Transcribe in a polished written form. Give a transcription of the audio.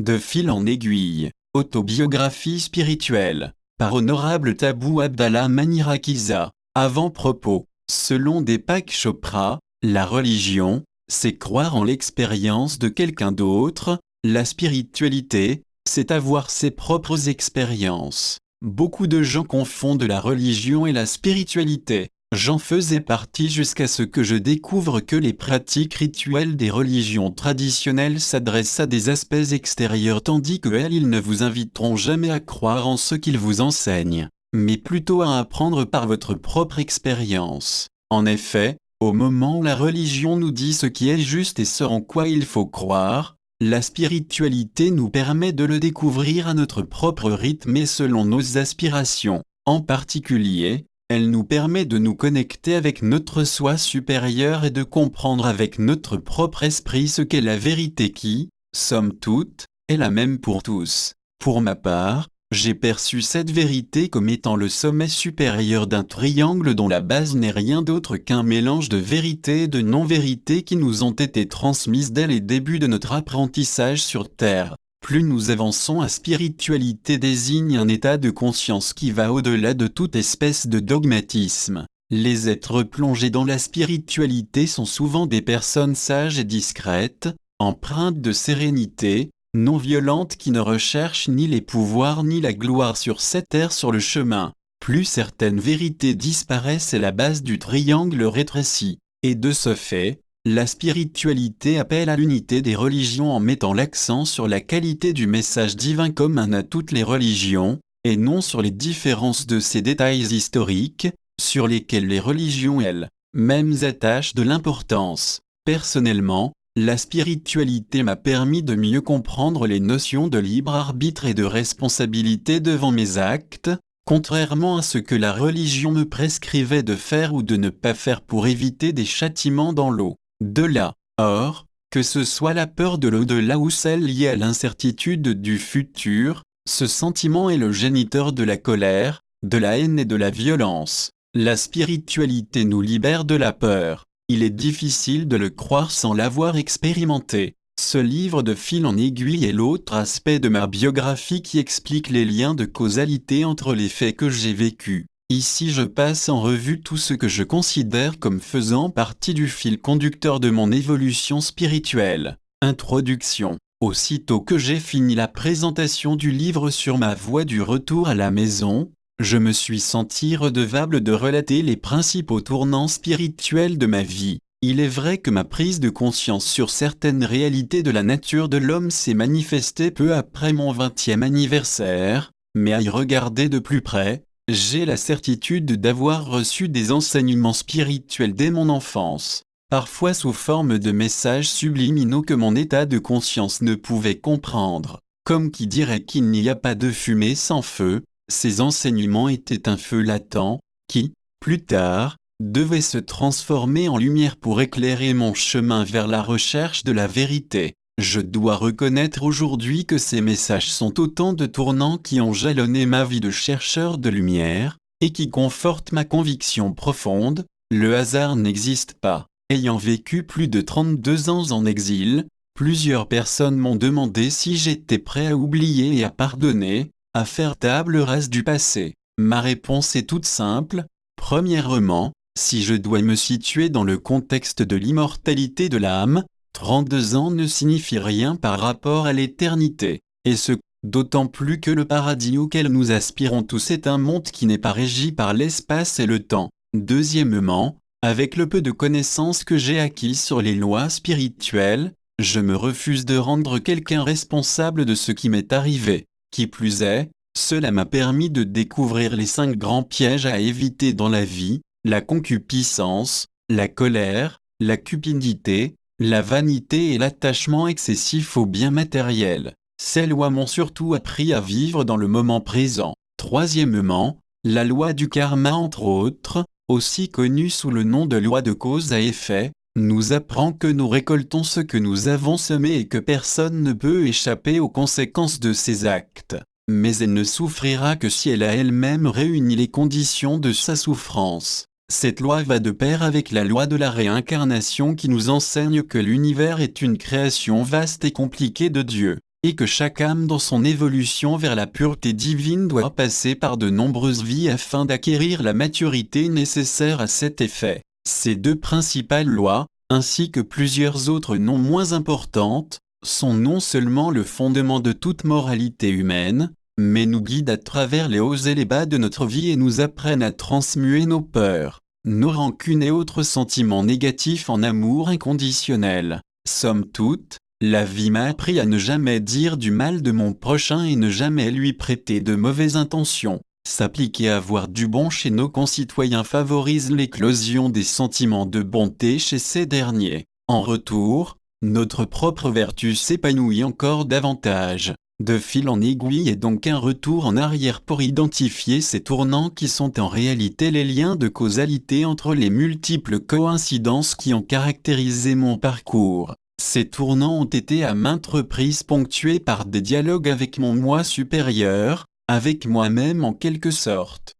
De fil en aiguille, autobiographie spirituelle, par Honorable Tabou Abdallah Manirakiza. Avant-propos. Selon Deepak Chopra, la religion, c'est croire en l'expérience de quelqu'un d'autre, la spiritualité, c'est avoir ses propres expériences. Beaucoup de gens confondent la religion et la spiritualité. J'en faisais partie jusqu'à ce que je découvre que les pratiques rituelles des religions traditionnelles s'adressent à des aspects extérieurs tandis qu'elles, ils ne vous inviteront jamais à croire en ce qu'ils vous enseignent, mais plutôt à apprendre par votre propre expérience. En effet, au moment où la religion nous dit ce qui est juste et ce en quoi il faut croire, la spiritualité nous permet de le découvrir à notre propre rythme et selon nos aspirations. En particulier, elle nous permet de nous connecter avec notre soi supérieur et de comprendre avec notre propre esprit ce qu'est la vérité qui, somme toute, est la même pour tous. Pour ma part, j'ai perçu cette vérité comme étant le sommet supérieur d'un triangle dont la base n'est rien d'autre qu'un mélange de vérité et de non-vérité qui nous ont été transmises dès les débuts de notre apprentissage sur Terre. Plus nous avançons, la spiritualité désigne un état de conscience qui va au-delà de toute espèce de dogmatisme. Les êtres plongés dans la spiritualité sont souvent des personnes sages et discrètes, empreintes de sérénité, non violentes qui ne recherchent ni les pouvoirs ni la gloire sur cette terre sur le chemin. Plus certaines vérités disparaissent et la base du triangle rétrécit. Et de ce fait, la spiritualité appelle à l'unité des religions en mettant l'accent sur la qualité du message divin commun à toutes les religions, et non sur les différences de ces détails historiques, sur lesquels les religions elles-mêmes attachent de l'importance. Personnellement, la spiritualité m'a permis de mieux comprendre les notions de libre arbitre et de responsabilité devant mes actes, contrairement à ce que la religion me prescrivait de faire ou de ne pas faire pour éviter des châtiments dans l'au delà. Or, que ce soit la peur de l'au-delà ou celle liée à l'incertitude du futur, ce sentiment est le géniteur de la colère, de la haine et de la violence. La spiritualité nous libère de la peur. Il est difficile de le croire sans l'avoir expérimenté. Ce livre de fil en aiguille est l'autre aspect de ma biographie qui explique les liens de causalité entre les faits que j'ai vécus. Ici je passe en revue tout ce que je considère comme faisant partie du fil conducteur de mon évolution spirituelle. Introduction. Aussitôt que j'ai fini la présentation du livre sur ma voie du retour à la maison, je me suis senti redevable de relater les principaux tournants spirituels de ma vie. Il est vrai que ma prise de conscience sur certaines réalités de la nature de l'homme s'est manifestée peu après mon 20e anniversaire, mais à y regarder de plus près, j'ai la certitude d'avoir reçu des enseignements spirituels dès mon enfance, parfois sous forme de messages subliminaux que mon état de conscience ne pouvait comprendre. Comme qui dirait qu'il n'y a pas de fumée sans feu, ces enseignements étaient un feu latent, qui, plus tard, devait se transformer en lumière pour éclairer mon chemin vers la recherche de la vérité. Je dois reconnaître aujourd'hui que ces messages sont autant de tournants qui ont jalonné ma vie de chercheur de lumière, et qui confortent ma conviction profonde, le hasard n'existe pas. Ayant vécu plus de 32 ans en exil, plusieurs personnes m'ont demandé si j'étais prêt à oublier et à pardonner, à faire table rase du passé. Ma réponse est toute simple. Premièrement, si je dois me situer dans le contexte de l'immortalité de l'âme, 32 ans ne signifie rien par rapport à l'éternité, et ce, d'autant plus que le paradis auquel nous aspirons tous est un monde qui n'est pas régi par l'espace et le temps. Deuxièmement, avec le peu de connaissances que j'ai acquises sur les lois spirituelles, je me refuse de rendre quelqu'un responsable de ce qui m'est arrivé. Qui plus est, cela m'a permis de découvrir les 5 grands pièges à éviter dans la vie: la concupiscence, la colère, la cupidité, la vanité et l'attachement excessif aux biens matériels. Ces lois m'ont surtout appris à vivre dans le moment présent. Troisièmement, la loi du karma entre autres, aussi connue sous le nom de loi de cause à effet, nous apprend que nous récoltons ce que nous avons semé et que personne ne peut échapper aux conséquences de ses actes. Mais elle ne souffrira que si elle a elle-même réuni les conditions de sa souffrance. Cette loi va de pair avec la loi de la réincarnation qui nous enseigne que l'univers est une création vaste et compliquée de Dieu. et que chaque âme dans son évolution vers la pureté divine doit passer par de nombreuses vies afin d'acquérir la maturité nécessaire à cet effet. Ces deux principales lois, ainsi que plusieurs autres non moins importantes, sont non seulement le fondement de toute moralité humaine, mais nous guident à travers les hauts et les bas de notre vie et nous apprennent à transmuer nos peurs, nos rancunes et autres sentiments négatifs en amour inconditionnel. Somme toute, la vie m'a appris à ne jamais dire du mal de mon prochain et ne jamais lui prêter de mauvaises intentions. S'appliquer à voir du bon chez nos concitoyens favorise l'éclosion des sentiments de bonté chez ces derniers. En retour, notre propre vertu s'épanouit encore davantage. De fil en aiguille est donc un retour en arrière pour identifier ces tournants qui sont en réalité les liens de causalité entre les multiples coïncidences qui ont caractérisé mon parcours. Ces tournants ont été à maintes reprises ponctués par des dialogues avec mon moi supérieur, avec moi-même en quelque sorte.